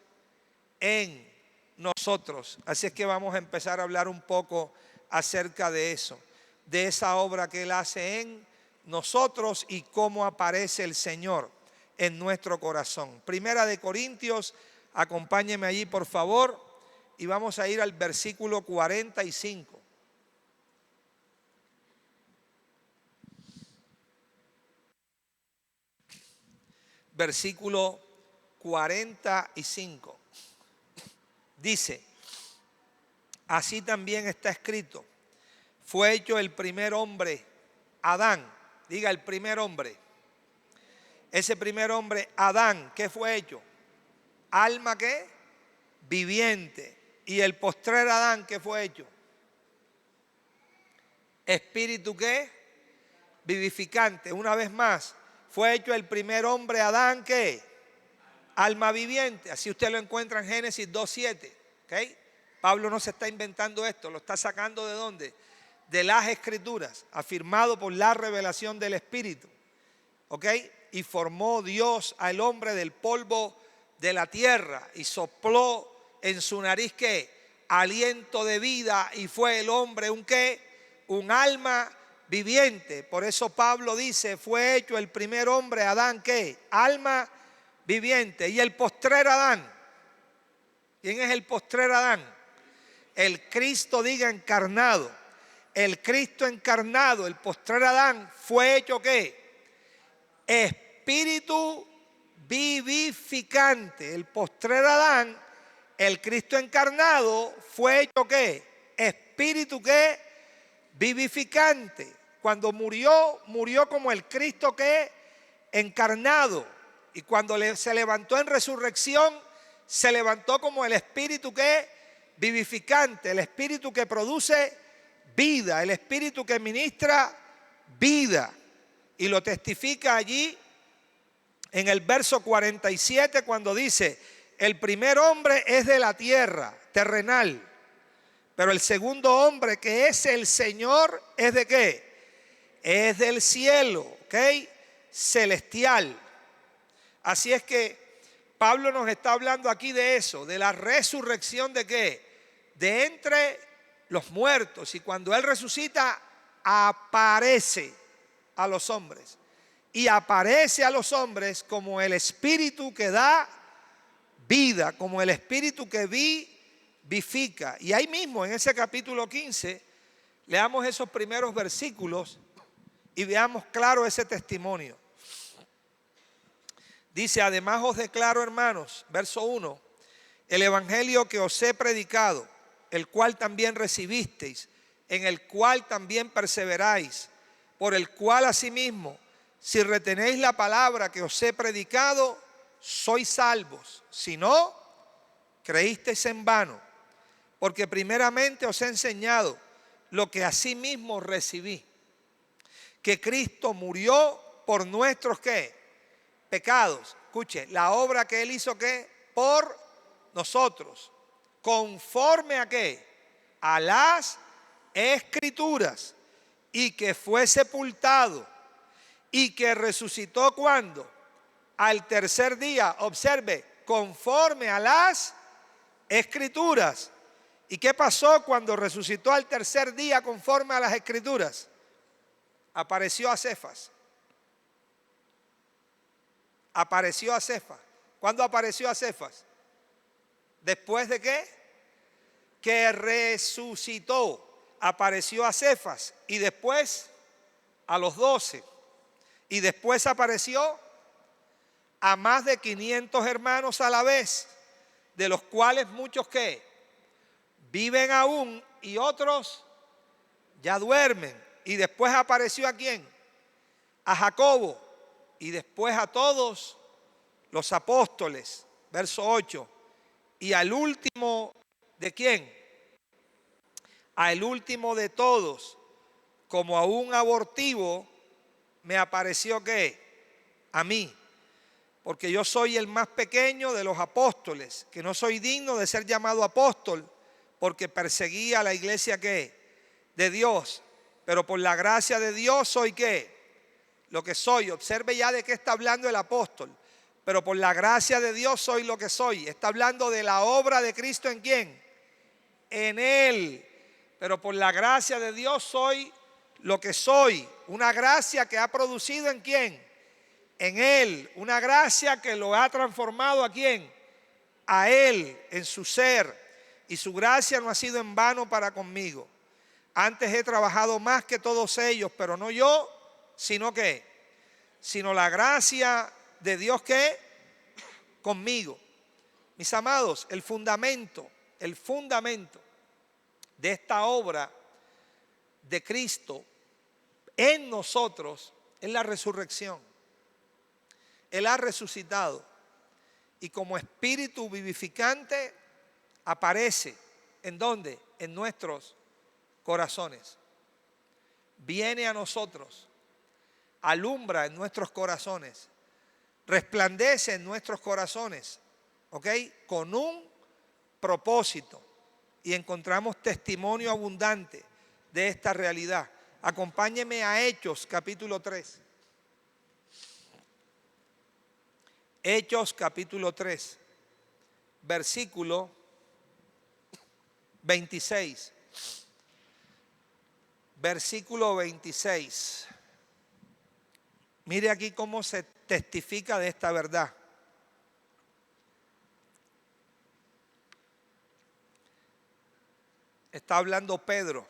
En nosotros. Así es que vamos a empezar a hablar un poco acerca de eso, de esa obra que Él hace en nosotros y cómo aparece el Señor en nuestro corazón. Primera de Corintios, acompáñeme allí por favor, y vamos a ir al versículo 45. Versículo 45. Dice, así también está escrito, fue hecho el primer hombre, Adán. Diga, el primer hombre. Ese primer hombre, Adán, ¿qué fue hecho? Alma ¿qué? Viviente. Y el postrer Adán, ¿qué fue hecho? Espíritu ¿qué? Vivificante. Una vez más, fue hecho el primer hombre, Adán, ¿qué? Alma viviente. Así usted lo encuentra en Génesis 2:7. ¿Okay? Pablo no se está inventando esto, lo está sacando ¿de dónde? de las Escrituras, afirmado por la revelación del Espíritu. ¿Ok? Y formó Dios al hombre del polvo de la tierra y sopló en su nariz, ¿qué? Aliento de vida, y fue el hombre un ¿qué? Un alma viviente. Por eso Pablo dice, fue hecho el primer hombre, Adán, ¿qué? Alma viviente. Y el postrer Adán, ¿quién es el postrer Adán? El Cristo, diga, encarnado. El Cristo encarnado, el postrer Adán, fue hecho ¿qué? Espíritu vivificante. El postrer Adán, el Cristo encarnado, fue hecho ¿qué? Espíritu ¿qué? Vivificante. Cuando murió, murió como el Cristo ¿qué? Encarnado. Y cuando se levantó en resurrección, se levantó como el Espíritu ¿qué? Vivificante. El Espíritu que produce vida, el Espíritu que ministra vida. Y lo testifica allí en el verso 47 cuando dice, el primer hombre es de la tierra, terrenal, pero el segundo hombre, que es el Señor, ¿es de qué? Es del cielo, ¿ok? Celestial. Así es que Pablo nos está hablando aquí de eso, de la resurrección ¿de qué? De entre los muertos. Y cuando Él resucita, aparece a los hombres. Y aparece a los hombres como el Espíritu que da vida, como el Espíritu que vivifica. Y ahí mismo, en ese capítulo 15, leamos esos primeros versículos y veamos claro ese testimonio. Dice, además os declaro, hermanos, verso 1, el evangelio que os he predicado, el cual también recibisteis, en el cual también perseveráis, por el cual asimismo, si retenéis la palabra que os he predicado, sois salvos. Si no, creísteis en vano, porque primeramente os he enseñado lo que asimismo recibí, que Cristo murió por nuestros ¿qué? Pecados. Escuche, la obra que Él hizo ¿qué? Por nosotros, conforme a ¿qué? A las Escrituras, y que fue sepultado y que resucitó ¿cuándo? Al tercer día. Observe, conforme a las Escrituras. ¿Y qué pasó cuando resucitó al tercer día conforme a las Escrituras? Apareció a Cefas. Apareció a Cefas. ¿Cuándo apareció a Cefas? ¿Después de qué? Que resucitó. Apareció a Cefas y después a los 12. Y después apareció a más de 500 hermanos a la vez, de los cuales muchos ¿qué? Viven aún y otros ya duermen. Y después apareció ¿a quién? A Jacobo. Y después a todos los apóstoles. Verso 8. Y al último, ¿de quién? Al último de todos, como a un abortivo, me apareció ¿qué? A mí. Porque yo soy el más pequeño de los apóstoles, que no soy digno de ser llamado apóstol, porque perseguía a la iglesia ¿qué? De Dios. Pero por la gracia de Dios soy ¿qué? Lo que soy. Observe ya de qué está hablando el apóstol. Pero por la gracia de Dios soy lo que soy. Está hablando de la obra de Cristo ¿en quién? En Él. Pero por la gracia de Dios soy lo que soy. Una gracia que ha producido ¿en quién? En Él. Una gracia que lo ha transformado ¿a quién? A Él, en su ser. Y su gracia no ha sido en vano para conmigo. Antes he trabajado más que todos ellos, pero no yo, sino ¿qué? Sino la gracia de Dios ¿qué? Conmigo. Mis amados, el fundamento de esta obra de Cristo en nosotros es la resurrección. Él ha resucitado y como espíritu vivificante aparece. ¿En dónde? En nuestros corazones. Viene a nosotros, alumbra en nuestros corazones, resplandece en nuestros corazones, ¿ok? Con un propósito. Y encontramos testimonio abundante de esta realidad. Acompáñeme a Hechos capítulo 3. Hechos capítulo 3, versículo 26. Versículo 26. Mire aquí cómo se testifica de esta verdad. Está hablando Pedro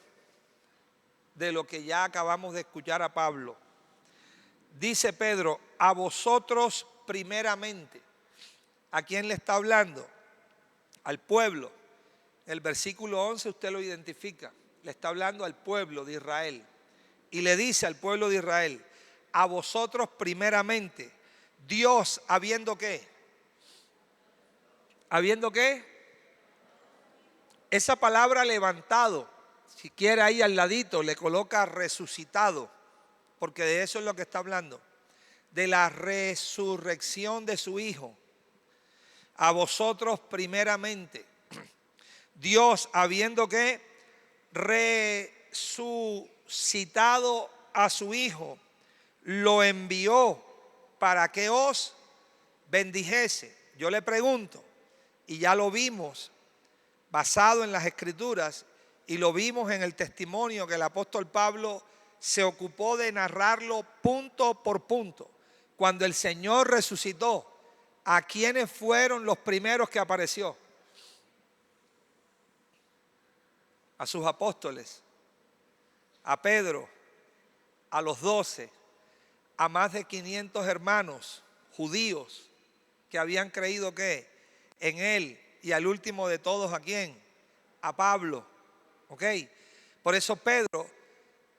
de lo que ya acabamos de escuchar a Pablo. Dice Pedro, a vosotros primeramente. ¿A quién le está hablando? Al pueblo. El versículo 11 usted lo identifica. Le está hablando al pueblo de Israel. Y le dice al pueblo de Israel, a vosotros primeramente, Dios habiendo ¿qué? ¿Habiendo qué? Esa palabra levantado, si quiere ahí al ladito, le coloca resucitado, porque de eso es lo que está hablando. De la resurrección de su Hijo. A vosotros primeramente, Dios habiendo ¿qué? Resucitado a su Hijo, lo envió para que os bendijese. Yo le pregunto, y ya lo vimos basado en las Escrituras, y lo vimos en el testimonio que el apóstol Pablo se ocupó de narrarlo punto por punto. Cuando el Señor resucitó, ¿a quiénes fueron los primeros que apareció? A sus apóstoles, a Pedro, a los 12, a más de 500 hermanos judíos que habían creído ¿qué? En él, y al último de todos, ¿a quién? A Pablo. ¿Ok? Por eso Pedro,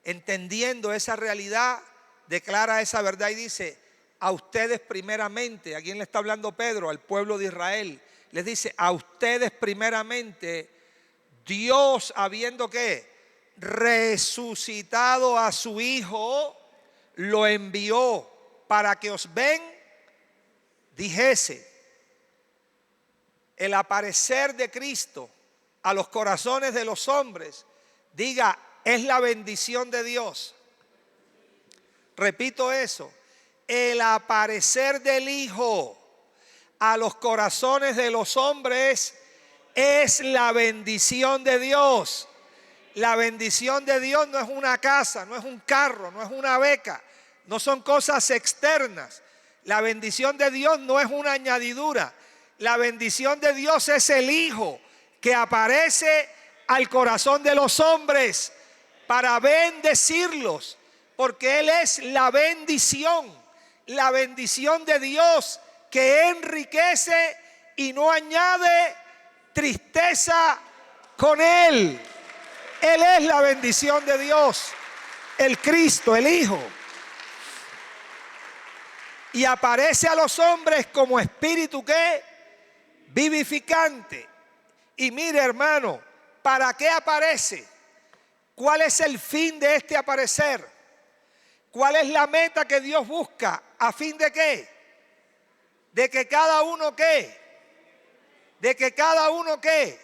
entendiendo esa realidad, declara esa verdad y dice, a ustedes primeramente. ¿A quién le está hablando Pedro? Al pueblo de Israel. Les dice, a ustedes primeramente, Dios habiendo ¿qué? Resucitado a su Hijo, lo envió para que os dijese. El aparecer de Cristo a los corazones de los hombres, diga, es la bendición de Dios. Repito eso, el aparecer del Hijo a los corazones de los hombres es la bendición de Dios. La bendición de Dios no es una casa, no es un carro, no es una beca, no son cosas externas. La bendición de Dios no es una añadidura. La bendición de Dios es el Hijo que aparece al corazón de los hombres para bendecirlos, porque Él es la bendición de Dios que enriquece y no añade tristeza con Él. Él es la bendición de Dios, el Cristo, el Hijo. Y aparece a los hombres como espíritu que vivificante. Y mire, hermano, ¿para qué aparece? ¿Cuál es el fin de este aparecer? ¿Cuál es la meta que Dios busca? ¿A fin de qué? De que cada uno ¿qué? De que cada uno ¿qué?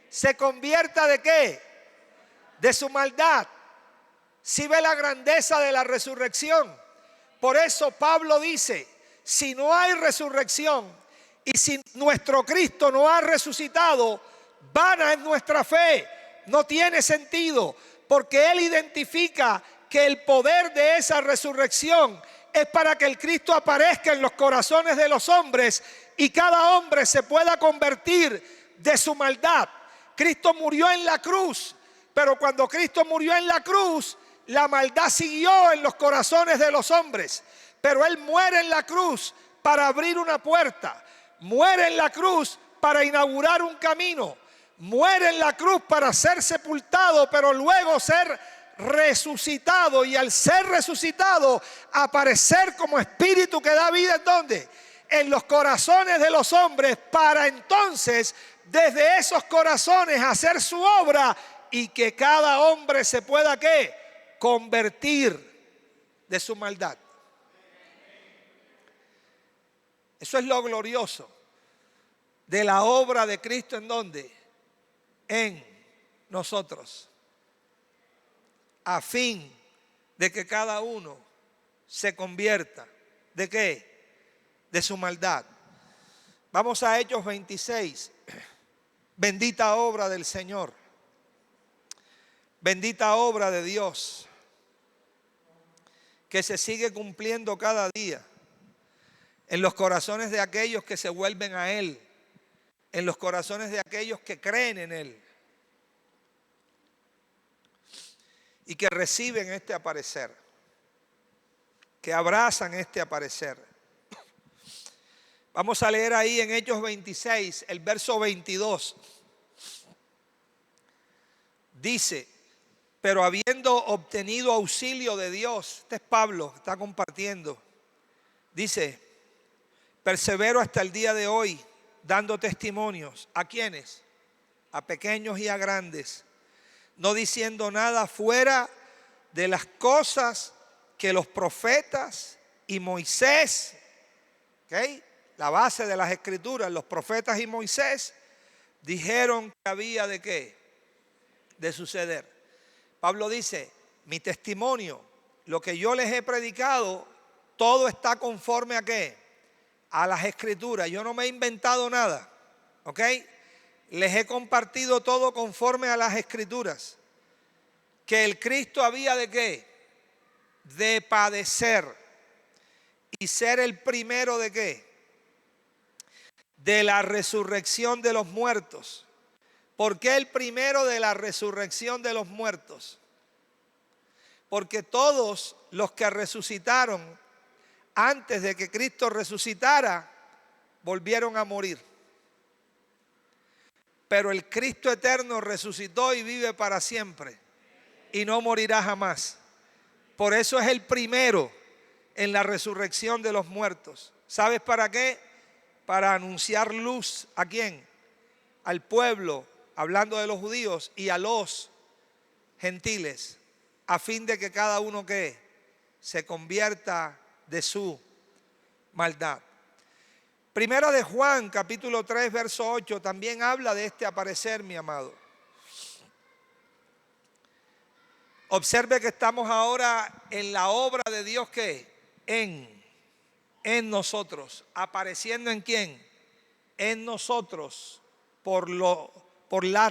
Se convierta ¿de qué? De su maldad. Si ve la grandeza de la resurrección. Por eso Pablo dice, si no hay resurrección y si nuestro Cristo no ha resucitado, vana es nuestra fe. No tiene sentido, porque Él identifica que el poder de esa resurrección es para que el Cristo aparezca en los corazones de los hombres y cada hombre se pueda convertir de su maldad. Cristo murió en la cruz, pero cuando Cristo murió en la cruz, la maldad siguió en los corazones de los hombres. Pero Él muere en la cruz para abrir una puerta. Muere en la cruz para inaugurar un camino. Muere en la cruz para ser sepultado, pero luego ser resucitado. Y al ser resucitado, aparecer como espíritu que da vida. ¿En dónde? En los corazones de los hombres, para entonces desde esos corazones hacer su obra y que cada hombre se pueda ¿qué? Convertir de su maldad. Eso es lo glorioso de la obra de Cristo. ¿En dónde? En nosotros. a fin de que cada uno se convierta. ¿De qué? De su maldad. Vamos a Hechos 26. Bendita obra del Señor. Bendita obra de Dios, que se sigue cumpliendo cada día en los corazones de aquellos que se vuelven a Él, en los corazones de aquellos que creen en Él y que reciben este aparecer, que abrazan este aparecer. Vamos a leer ahí en Hechos 26, el verso 22. Dice: pero habiendo obtenido auxilio de Dios, este es Pablo, está compartiendo, dice: persevero hasta el día de hoy, dando testimonios. ¿A quiénes? A pequeños y a grandes, no diciendo nada fuera de las cosas que los profetas y Moisés, ¿okay?, la base de las escrituras, los profetas y Moisés dijeron que había de qué, de suceder. Pablo dice: mi testimonio, lo que yo les he predicado, todo está conforme a qué, a las escrituras. Yo no me he inventado nada, ¿ok? Les he compartido todo conforme a las escrituras. Que el Cristo había de qué, de padecer y ser el primero de qué, de la resurrección de los muertos. ¿Por qué el primero de la resurrección de los muertos? Porque todos los que resucitaron antes de que Cristo resucitara volvieron a morir. Pero el Cristo eterno resucitó y vive para siempre y no morirá jamás. Por eso es el primero en la resurrección de los muertos. ¿Sabes para qué? Para anunciar luz. ¿A quién? Al pueblo, hablando de los judíos, y a los gentiles, a fin de que cada uno que se convierta de su maldad. Primera de Juan, capítulo 3, verso 8, también habla de este aparecer, mi amado. Observe que estamos ahora en la obra de Dios, que en nosotros. ¿Apareciendo en quién? En nosotros, por la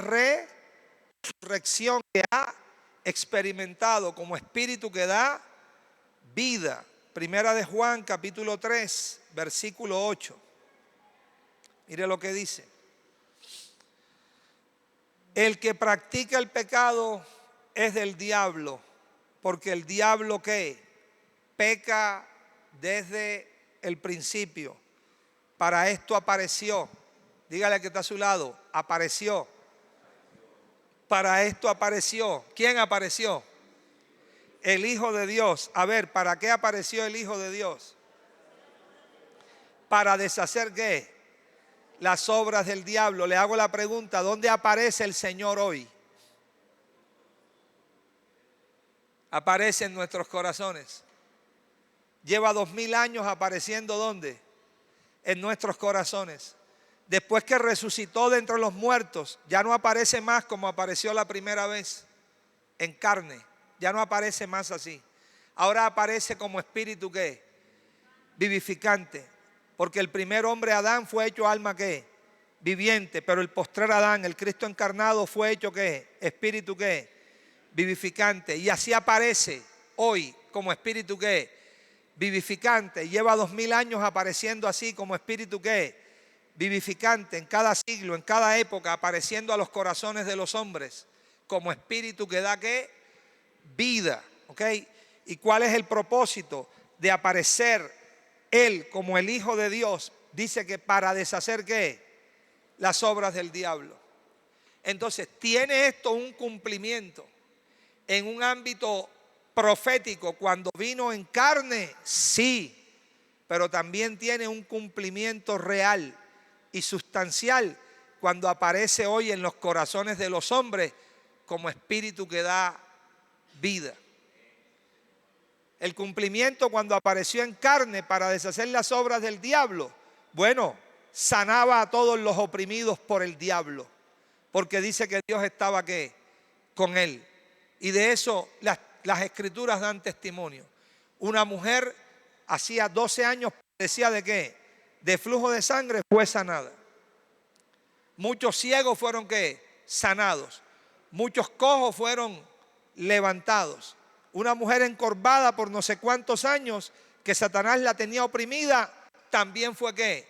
resurrección que ha experimentado como espíritu que da vida. Primera de Juan, capítulo 3, versículo 8. Mire lo que dice: el que practica el pecado es del diablo, porque el diablo ¿qué? Peca desde el principio. Para esto apareció. Dígale al que está a su lado: apareció. Para esto apareció. ¿Quién apareció? El Hijo de Dios. A ver, ¿para qué apareció el Hijo de Dios? Para deshacer ¿qué? Las obras del diablo. Le hago la pregunta: ¿dónde aparece el Señor hoy? Aparece en nuestros corazones. Lleva 2000 años apareciendo ¿dónde? En nuestros corazones. Después que resucitó de entre los muertos, ya no aparece más como apareció la primera vez, en carne. Ya no aparece más así. Ahora aparece como espíritu ¿qué? Vivificante. Porque el primer hombre, Adán, fue hecho alma ¿qué? Viviente. Pero el postrer Adán, el Cristo encarnado, fue hecho ¿qué? Espíritu ¿qué? Vivificante. Y así aparece hoy como espíritu ¿qué? Vivificante. Lleva 2000 años apareciendo así como espíritu ¿qué? Vivificante, en cada siglo, en cada época, apareciendo a los corazones de los hombres como espíritu que da ¿qué? Vida. ¿Ok? ¿Y cuál es el propósito de aparecer Él como el Hijo de Dios? Dice que para deshacer ¿qué? Las obras del diablo. Entonces, ¿tiene esto un cumplimiento en un ámbito profético cuando vino en carne? Sí, pero también tiene un cumplimiento real y sustancial cuando aparece hoy en los corazones de los hombres como espíritu que da vida. El cumplimiento cuando apareció en carne para deshacer las obras del diablo, bueno, sanaba a todos los oprimidos por el diablo, porque dice que Dios estaba ¿qué? Con él. Y de eso las escrituras dan testimonio. Una mujer hacía 12 años padecía de ¿qué? De flujo de sangre, fue sanada. Muchos ciegos fueron ¿qué? Sanados. Muchos cojos fueron levantados. Una mujer encorvada por no sé cuántos años que Satanás la tenía oprimida, también fue ¿qué?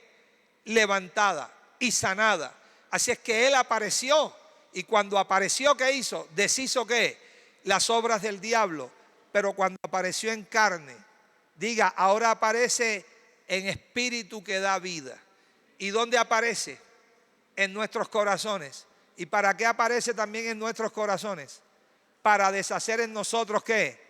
Levantada y sanada. Así es que él apareció, y cuando apareció, ¿qué hizo? Deshizo ¿qué? Las obras del diablo. Pero cuando apareció en carne, diga, ahora aparece en espíritu que da vida. ¿Y dónde aparece? En nuestros corazones. ¿Y para qué aparece también en nuestros corazones? Para deshacer en nosotros ¿qué?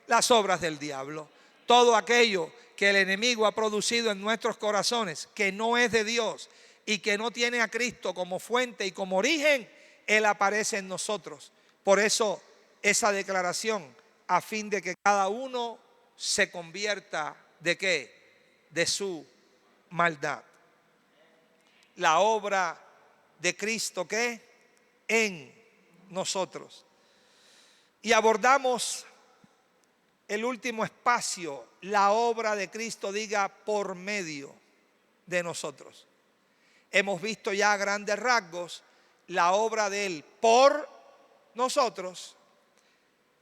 Las obras del diablo. Todo aquello que el enemigo ha producido en nuestros corazones, que no es de Dios y que no tiene a Cristo como fuente y como origen, Él aparece en nosotros. Por eso esa declaración, a fin de que cada uno se convierta ¿de qué? De su maldad. La obra de Cristo ¿qué? En nosotros. Y abordamos el último espacio, la obra de Cristo, diga, por medio de nosotros. Hemos visto ya a grandes rasgos la obra de Él por nosotros,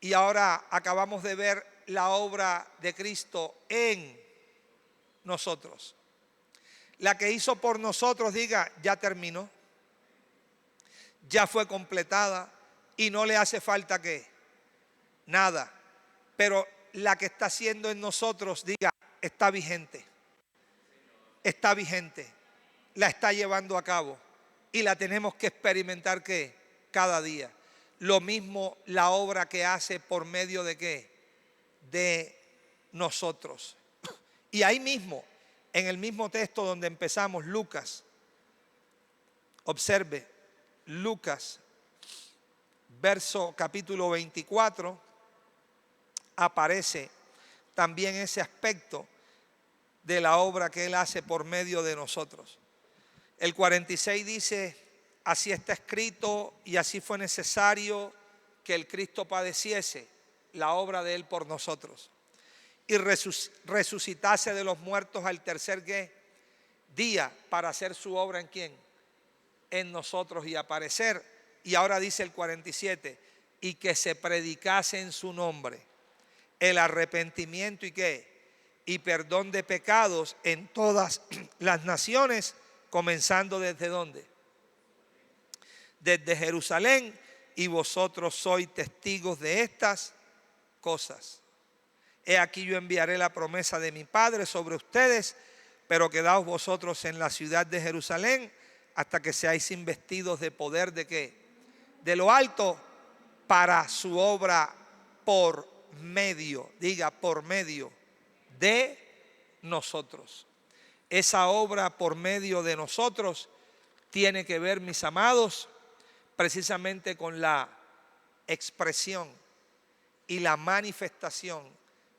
y ahora acabamos de ver la obra de Cristo en nosotros. La que hizo por nosotros, diga, ya terminó, ya fue completada y no le hace falta ¿qué? Nada. Pero la que está haciendo en nosotros, diga, está vigente. Está vigente. La está llevando a cabo. Y la tenemos que experimentar ¿qué? Cada día. Lo mismo la obra que hace por medio de ¿qué? De nosotros. Y ahí mismo, en el mismo texto donde empezamos, Lucas. Observe, Lucas, verso capítulo 24, aparece también ese aspecto de la obra que Él hace por medio de nosotros. El 46 dice, así está escrito y así fue necesario que el Cristo padeciese, la obra de Él por nosotros, y resucitase de los muertos al tercer ¿qué? Día, para hacer su obra ¿en quién? En nosotros, y aparecer. Y ahora dice el 47, y que se predicase en su nombre el arrepentimiento y ¿qué? Y perdón de pecados en todas las naciones, comenzando ¿desde dónde? Desde Jerusalén, y vosotros sois testigos de estas cosas. He aquí yo enviaré la promesa de mi Padre sobre ustedes, pero quedaos vosotros en la ciudad de Jerusalén hasta que seáis investidos de poder ¿de qué? De lo alto, para su obra por medio, diga, por medio de nosotros. Esa obra por medio de nosotros tiene que ver, mis amados, precisamente con la expresión y la manifestación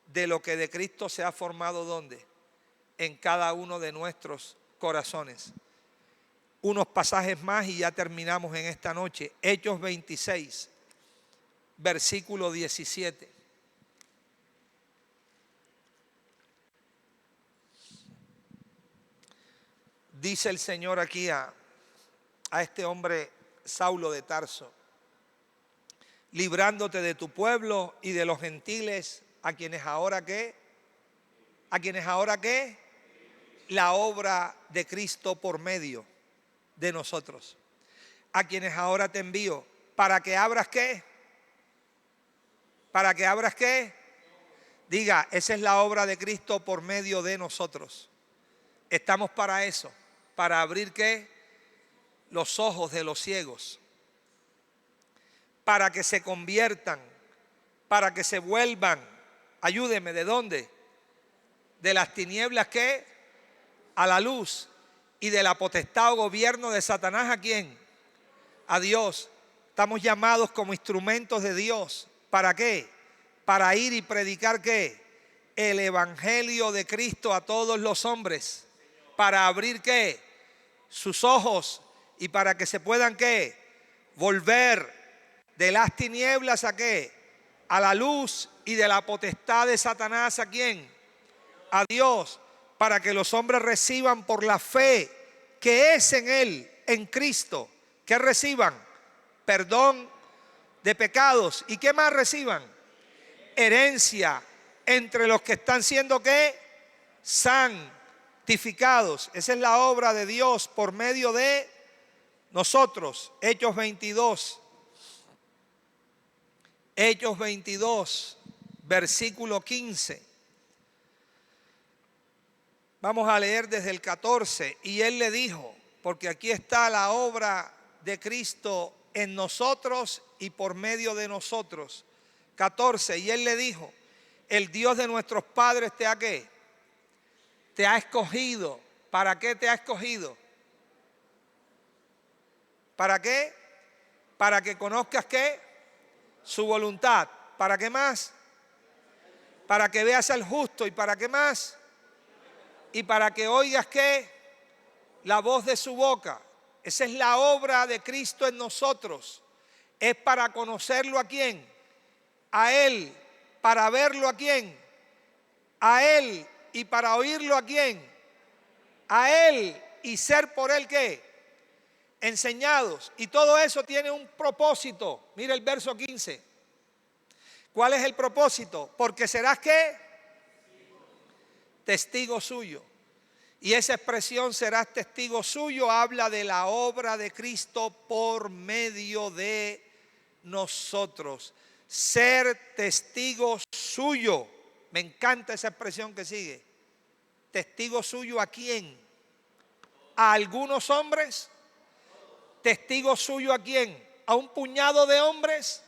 de lo que de Cristo se ha formado ¿dónde? En cada uno de nuestros corazones. Unos pasajes más y ya terminamos en esta noche. Hechos 26, versículo 17. Dice el Señor aquí a este hombre Saulo de Tarso: librándote de tu pueblo y de los gentiles, a quienes ahora ¿qué? A quienes ahora ¿qué? La obra de Cristo por medio de nosotros. A quienes ahora te envío, para que abras ¿qué? Para que abras ¿qué? Diga, esa es la obra de Cristo por medio de nosotros. Estamos para eso, para abrir ¿qué? Los ojos de los ciegos, para que se conviertan, para que se vuelvan, ayúdeme, ¿de dónde? De las tinieblas ¿qué? A la luz, y de la potestad o gobierno de Satanás, ¿a quién? A Dios. Estamos llamados como instrumentos de Dios. ¿Para qué? Para ir y predicar ¿qué? El evangelio de Cristo a todos los hombres. Para abrir ¿qué? Sus ojos, y para que se puedan ¿qué? Volver de las tinieblas ¿a qué? a la luz y de la potestad de Satanás, ¿a quién? A Dios, para que los hombres reciban por la fe que es en Él, en Cristo, que reciban perdón de pecados. ¿Y qué más reciban? Herencia entre los que están siendo ¿qué? Santificados. Esa es la obra de Dios por medio de nosotros. Hechos 22. Hechos 22, versículo 15. Vamos a leer desde el 14. Y él le dijo, porque aquí está la obra de Cristo en nosotros y por medio de nosotros. 14. Y él le dijo, el Dios de nuestros padres te ha ¿qué? Te ha escogido. ¿Para qué te ha escogido? ¿Para qué? Para que conozcas ¿qué? Su voluntad. ¿Para qué más? Para que veas al justo. ¿Y para qué más? Y para que oigas ¿qué? La voz de su boca. Esa es la obra de Cristo en nosotros. Es para conocerlo ¿a quién? A Él. Para verlo ¿a quién? A Él. Y para oírlo ¿a quién? A Él. Y ser por Él ¿qué? Enseñados. Y todo eso tiene un propósito. Mira el verso 15. ¿Cuál es el propósito? Porque serás ¿qué? Testigo suyo. Y esa expresión serás testigo suyo habla de la obra de Cristo por medio de nosotros. Ser testigo suyo. Me encanta esa expresión que sigue. ¿Testigo suyo a quién? ¿A algunos hombres? ¿Testigo suyo a quién? ¿A un puñado de hombres?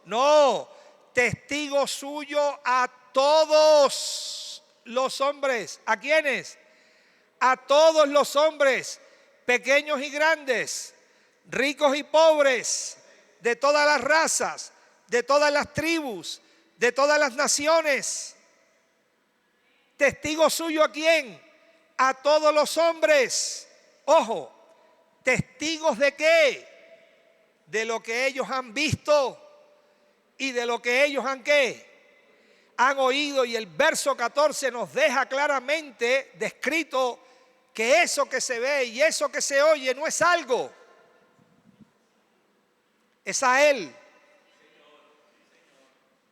No, testigo suyo a todos los hombres. ¿A quiénes? A todos los hombres, pequeños y grandes, ricos y pobres, de todas las razas, de todas las tribus, de todas las naciones. ¿Testigo suyo a quién? A todos los hombres. Ojo. ¿Testigos de qué? De lo que ellos han visto y de lo que ellos han ¿qué? Han oído. Y el verso 14 nos deja claramente descrito que eso que se ve y eso que se oye no es algo. Es a Él.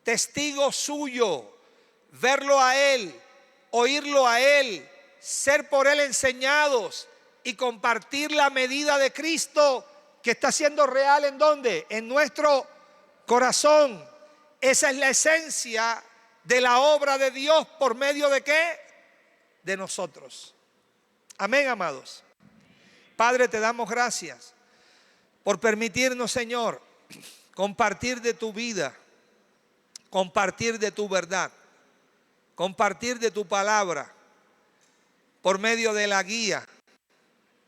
Testigo suyo. Verlo a Él, oírlo a Él, ser por Él enseñados. Y compartir la medida de Cristo que está siendo real ¿en dónde? En nuestro corazón. Esa es la esencia de la obra de Dios por medio de ¿qué? De nosotros. Amén, amados. Padre, te damos gracias por permitirnos, Señor, compartir de tu vida, compartir de tu verdad, compartir de tu palabra por medio de la guía,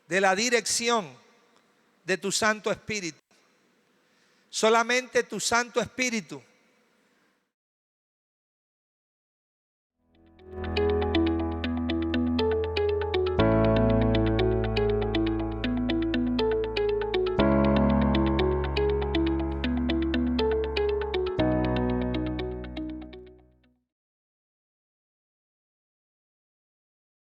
de la dirección de tu Santo Espíritu. Solamente tu Santo Espíritu